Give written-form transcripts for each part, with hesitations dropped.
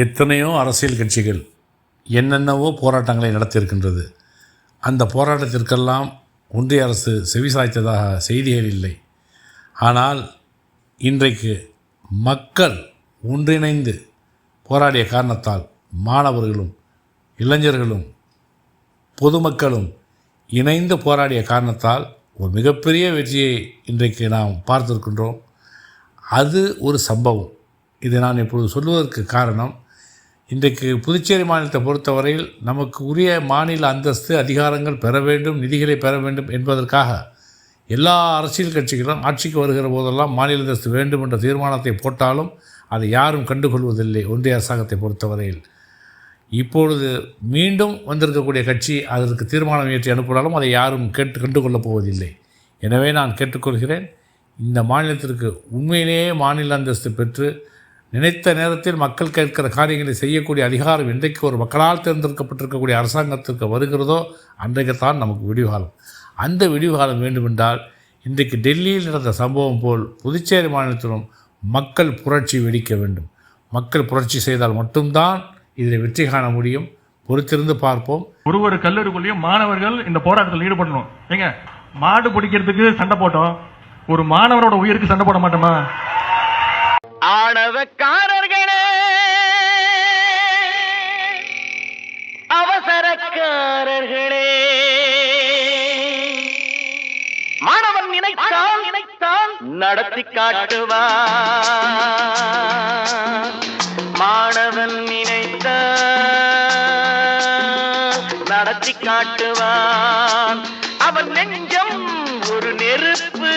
எத்தனையோ அரசியல் கட்சிகள் என்னென்னவோ போராட்டங்களை நடத்தியிருக்கின்றது. அந்த போராட்டத்திற்கெல்லாம் ஒன்றிய அரசு செவிசாய்த்ததாக செய்திகள் இல்லை. ஆனால் இன்றைக்கு மக்கள் ஒன்றிணைந்து போராடிய காரணத்தால் மாணவர்களும் இளைஞர்களும் பொதுமக்களும் இணைந்து போராடிய காரணத்தால் ஒரு மிகப்பெரிய வெற்றியை இன்றைக்கு நாம் பார்த்திருக்கின்றோம். அது ஒரு சம்பவம். இதை நான் இப்பொழுது சொல்வதற்கு காரணம், இன்றைக்கு புதுச்சேரி மாநிலத்தை பொறுத்தவரையில் நமக்கு உரிய மாநில அந்தஸ்து அதிகாரங்கள் பெற வேண்டும், நிதிகளை பெற வேண்டும் என்பதற்காக எல்லா அரசியல் கட்சிகளும் ஆட்சிக்கு வருகிற போதெல்லாம் மாநில அந்தஸ்து வேண்டும் என்ற தீர்மானத்தை போட்டாலும் அதை யாரும் கண்டுகொள்வதில்லை. ஒன்றிய அரசாங்கத்தை பொறுத்தவரையில் இப்பொழுது மீண்டும் வந்திருக்கக்கூடிய கட்சி அதற்கு தீர்மானம் ஏற்றி அனுப்பினாலும் அதை யாரும் கண்டுகொள்ளப் போவதில்லை. எனவே நான் கேட்டுக்கொள்கிறேன், இந்த மாநிலத்திற்கு உண்மையிலேயே மாநில அந்தஸ்து பெற்று நினைத்த நேரத்தில் மக்கள் கேட்கிற காரியங்களை செய்யக்கூடிய அதிகாரம் இன்றைக்கு ஒரு மக்களால் தேர்ந்தெடுக்கப்பட்டிருக்கக்கூடிய அரசாங்கத்திற்கு வருகிறதோ அன்றைக்குத்தான் நமக்கு விடிவுகாலம். அந்த விடிவுகாலம் வேண்டுமென்றால் இன்றைக்கு டெல்லியில் நடந்த சம்பவம் போல் புதுச்சேரி மாநிலத்திலும் மக்கள் புரட்சி வெடிக்க வேண்டும். மக்கள் புரட்சி செய்தால் மட்டும்தான் இதில் வெற்றி காண முடியும். பொறுத்திருந்து பார்ப்போம். ஒரு கல்லூரிக்குள்ளேயும் மாணவர்கள் இந்த போராட்டத்தில் ஈடுபடணும். ஏங்க, மாடு பிடிக்கிறதுக்கு சண்டை போட்டோம், ஒரு மாணவரோட உயிருக்கு சண்டை போட மாட்டோமா? ஆணவக்காரர்களே, அவசரக்காரர்களே, மாணவன் நினைத்தால் நடத்தி காட்டுவான். மாணவன் நினைத்தால் நடத்தி காட்டுவான். அவன் நெஞ்சம் ஒரு நெருப்பு,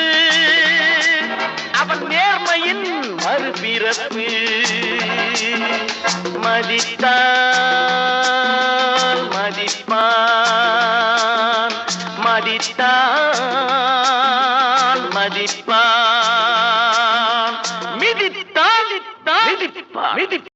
அவன் நேர்மையின் மறுபிறப்பு. மதித்தால் மதிப்பான், மதித்தால் மதிப்பான், மிதித்தால் மிதிப்பான்.